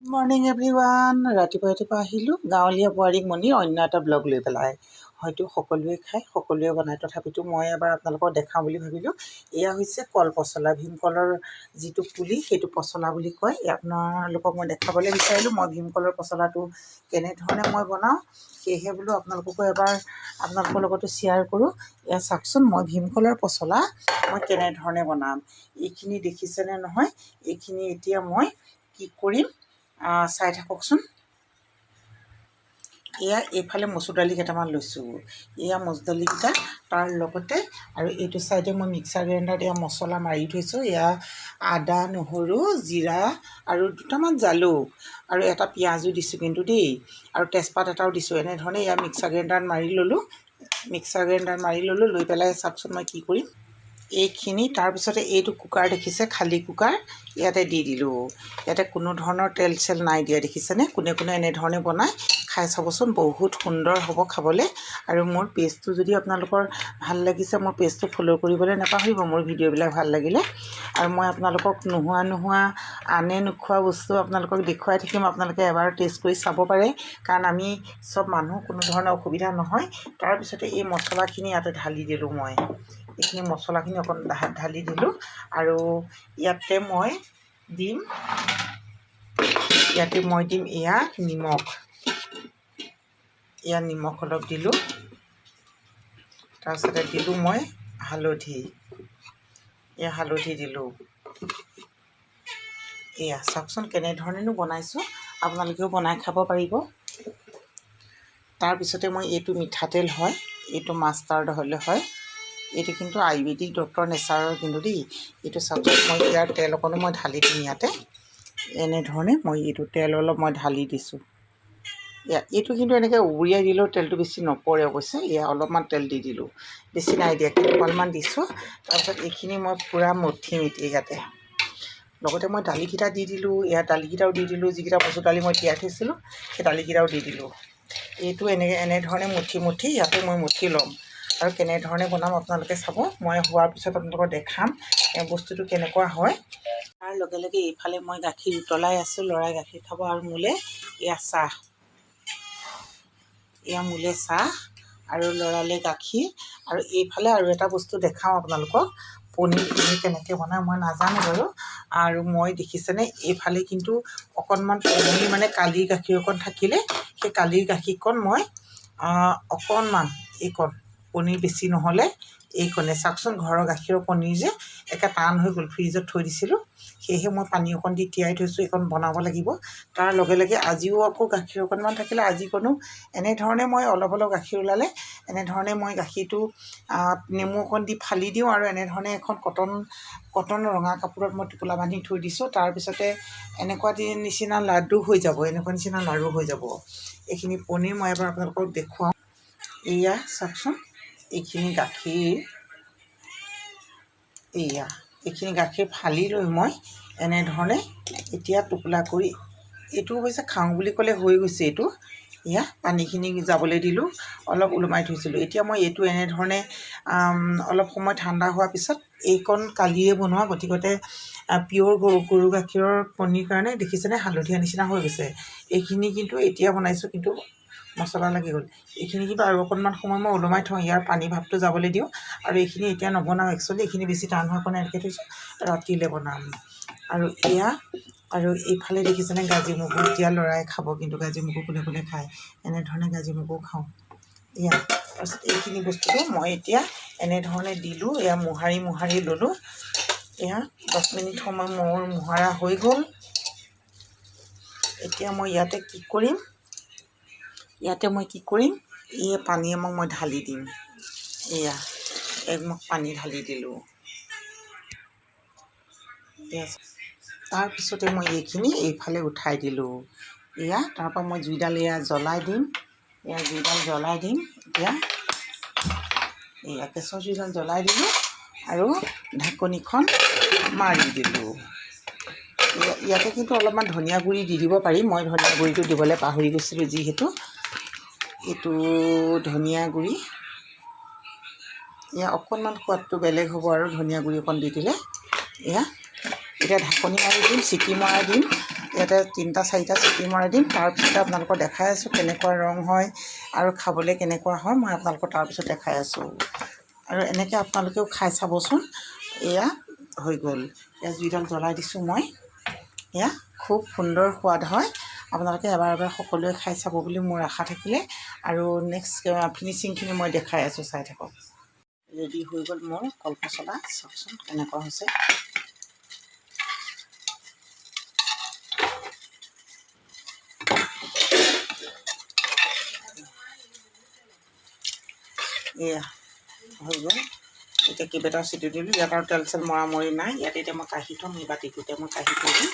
Morning everyone. ৰাতিপুৱা আহিলোঁ গাঁৱলীয়া বোৱাৰীক মণিৰ অন্য এটা ব্লগ লৈ পেলাই। হয়তো সকলোৱে খায়, সকলোৱে বনায়, তথাপিতো মই এবাৰ আপোনালোকক দেখাওঁ বুলি ভাবিলোঁ। এয়া হৈছে কল পচলা, ভীমকলৰ যিটো পুলি সেইটো পচলা বুলি কয়। আপোনালোকক মই দেখাবলৈ বিচাৰিলোঁ মই ভীমকলৰ পচলাটো কেনেধৰণে মই বনাওঁ, সেয়েহে বোলো আপোনালোককো এবাৰ আপোনালোকৰ লগতো শ্বেয়াৰ কৰোঁ। এয়া চাওকচোন মই ভীমকলৰ পচলা মই কেনেধৰণে বনাম। এইখিনি দেখিছেনে নহয়, এইখিনি এতিয়া মই কি কৰিম চাই থাককচোন। এয়া এইফালে মচুৰ দালি কেইটামান লৈছোঁ, এয়া মচুৰ দালিকেইটা তাৰ লগতে আৰু এইটো চাইডে মই মিক্সাৰ গ্ৰাইণ্ডাৰত এয়া মছলা মাৰি থৈছোঁ। এয়া আদা, নহৰু, জিৰা আৰু দুটামান জালুক আৰু এটা পিঁয়াজো দিছোঁ কিন্তু দেই, আৰু তেজপাত এটাও দিছোঁ। এনেধৰণে এয়া মিক্সাৰ গ্ৰাইণ্ডাৰত মাৰি ল'লোঁ। লৈ পেলাই চাওকচোন মই কি কৰিম এইখিনি। তাৰপিছতে এইটো কুকাৰ দেখিছে, খালী কুকাৰ, ইয়াতে দি দিলোঁ। ইয়াতে কোনো ধৰণৰ তেল চেল নাই দিয়া, দেখিছেনে? কোনে এনেধৰণে বনায় খাই চাবচোন, বহুত সুন্দৰ হ'ব খাবলৈ। আৰু মোৰ পেজটো যদি আপোনালোকৰ ভাল লাগিছে, মোৰ পেজটো ফ'ল' কৰিবলৈ নাপাহৰিব মোৰ ভিডিঅ'বিলাক ভাল লাগিলে। আৰু মই আপোনালোকক নোহোৱা আনে নোখোৱা বস্তু আপোনালোকক দেখুৱাই থাকিম। আপোনালোকে এবাৰ টেষ্ট কৰি চাব পাৰে, কাৰণ আমি চব মানুহ কোনো ধৰণৰ অসুবিধা নহয়। তাৰপিছতে এই মছলাখিনি ইয়াতে ঢালি দিলোঁ। মই এইখিনি মছলাখিনি অকণ ঢালি দিলোঁ আৰু ইয়াতে মই দিম এয়া নিমখ। এয়া নিমখ অলপ দিলোঁ। তাৰপিছতে দিলোঁ মই হালধি, এয়া হালধি দিলোঁ। এয়া চাওকচোন কেনেধৰণেনো বনাইছোঁ, আপোনালোকেও বনাই খাব পাৰিব। তাৰপিছতে মই এইটো মিঠাতেল হয়, এইটো মাষ্টাৰ্ড হ'লে হয়, এইটো কিন্তু আয়ুৰ্বেদিক ডক্টৰ নেচাৰৰ কিন্তু দেই। এইটো চাওকচোন মই ইয়াৰ তেল অকণো মই ঢালি দিম ইয়াতে। এনেধৰণে মই এইটো তেল অলপ মই ঢালি দিছোঁ। এইটো কিন্তু এনেকৈ উবুৰিয়াই দিলেও তেলটো বেছি নপৰে অৱশ্যে। এয়া অলপমান তেল দি দিলোঁ, বেছি নাই দিয়া, অকণমান দিছোঁ। তাৰপিছত এইখিনি মই পূৰা মঠিম এতিয়া ইয়াতে। লগতে মই দালিকেইটা দি দিলোঁ, এয়া দালিকেইটাও দি দিলোঁ, যিকেইটা মচুৰ দালি মই তিয়াই থৈছিলোঁ সেই দালিকেইটাও দি দিলোঁ। এইটো এনেধৰণে মুঠি ইয়াতে মই মুঠি ল'ম। আৰু কেনেধৰণে বনাম আপোনালোকে চাব, মই হোৱাৰ পিছত আপোনালোকক দেখাম বস্তুটো কেনেকুৱা হয়। তাৰ লগে লগে এইফালে মই গাখীৰ উতলাই আছোঁ, ল'ৰাই গাখীৰ খাব। আৰু মোলে চাহ আৰু ল'ৰালে গাখীৰ। আৰু এইফালে আৰু এটা বস্তু দেখাওঁ আপোনালোকক, পনীৰ কেনেকৈ বনায় মই নাজানো বাৰু। আৰু মই দেখিছেনে এইফালে কিন্তু অকণমান পনীৰ মানে কালিৰ গাখীৰ অকণ থাকিলে, সেই কালিৰ গাখীৰকণ মই অকণমান এইকণ পনীৰ বেছি নহ'লে এইকণে চাওকচোন, ঘৰৰ গাখীৰৰ পনীৰ যে একে টান হৈ গ'ল, ফ্ৰিজত থৈ দিছিলোঁ, সেয়েহে মই পানী অকণ দি তিয়াই থৈছোঁ। এইকণ বনাব লাগিব। তাৰ লগে লগে আজিও আকৌ গাখীৰ অকণমান থাকিলে আজিকণো এনেধৰণে মই অলপ গাখীৰ ওলালে এনেধৰণে মই গাখীৰটো নেমু অকণ দি ফালি দিওঁ। আৰু এনেধৰণে এখন কটন ৰঙা কাপোৰত মই টোপোলা বান্ধি থৈ দিছোঁ। তাৰপিছতে এনেকুৱা নিচিনা লাডু হৈ যাব, এনেকুৱা নিচিনা লাড়ু হৈ যাব। এইখিনি পনীৰ মই এবাৰ আপোনালোকক দেখুৱাওঁ। এয়া চাওকচোন, এইখিনি গাখীৰ ফালি লৈ মই এনেধৰণে এতিয়া টোপোলা কৰি, এইটো অৱশ্যে খাওঁ বুলি ক'লে হৈ গৈছে এইটো। এয়া পানীখিনি যাবলৈ দিলোঁ, অলপ ওলমাই থৈছিলোঁ। এতিয়া মই এইটো এনেধৰণে অলপ সময় ঠাণ্ডা হোৱাৰ পিছত, এইকণ কালিয়ে বনোৱা গতিকতে পিয়'ৰ গৰু গাখীৰৰ পনীৰ কাৰণে দেখিছেনে হালধীয়া নিচিনা হৈ গৈছে। এইখিনি কিন্তু এতিয়া বনাইছোঁ, কিন্তু মছলা লাগি গ'ল। এইখিনি কিন্তু আৰু অকণমান সময় মই ওলমাই থওঁ, ইয়াৰ পানী ভাৱটো যাবলৈ দিওঁ। আৰু এইখিনি এতিয়া নবনাওঁ, একচুৱেলি এইখিনি বেছি টান হোৱাৰ কাৰণে এনেকৈ থৈছোঁ, ৰাতিলৈ বনাম। আৰু এইফালে দেখিছেনে গাজি মগু, এতিয়া ল'ৰাই খাব কিন্তু গাজি মগু কোনে খায়, এনেধৰণে গাজি মগু খাওঁ। এয়া তাৰপিছত এইখিনি বস্তুটো মই এতিয়া এনেধৰণে দিলোঁ, এয়া মোহাৰি ল'লোঁ। এয়া 10 মিনিট সময় মোৰ মোহাৰা হৈ গ'ল। এতিয়া মই ইয়াতে কি কৰিম, এই পানী এমক মই ঢালি দিম। এয়া একমগ পানী ঢালি দিলোঁ। তাৰপিছতে মই এইখিনি এইফালে উঠাই দিলোঁ। এয়া তাৰপৰা মই জুইডাল জ্বলাই দিম। এতিয়া কেঁচৰ জুইডাল জ্বলাই দিলোঁ আৰু ঢাকনিখন মাৰি দিলোঁ। ইয়াতে কিন্তু অলপমান ধনিয়া গুড়ি দি দিব পাৰি, মই ধনিয়া গুড়িটো দিবলৈ পাহৰি গৈছিলোঁ, যিহেতু এইটো ধনিয়া গুড়ি এয়া অকণমান সোৱাদটো বেলেগ হ'ব আৰু ধনিয়া গুড়ি অকণ দি দিলে। এতিয়া ঢাকনি মাৰি দিম, চিটি মৰাই দিম। ইয়াতে 3টা 4টা চিটি মৰাই দিম। তাৰপিছতে আপোনালোকক দেখাই আছোঁ কেনেকুৱা ৰং হয় আৰু খাবলৈ কেনেকুৱা হয় মই আপোনালোকক তাৰপিছত দেখাই আছোঁ। আৰু এনেকৈ আপোনালোকেও খাই চাবচোন। এয়া হৈ গ'ল। এয়া জুইডাল জ্বলাই দিছোঁ মই। এয়া খুব সুন্দৰ সোৱাদ হয়। আপোনালোকে এবাৰ সকলোৱে খাই চাব বুলি মোৰ আশা থাকিলে। আৰু নেক্সট ফিনিচিংখিনি মই দেখাই আছোঁ, চাই থাকক। ৰেডি হৈ গ'ল মোৰ কলপচলা। চাওকচোন কেনেকুৱা হৈছে। এয়া হৈ গ'ল। এতিয়া কেইবাটাও চিটি দিলোঁ। ইয়াত আৰু তেল চেল মৰা মৰি নাই। ইয়াতে এতিয়া মই কাঢ়ি থ'ম। এই বাতিটোতে মই কাঢ়ি থৈ দিম।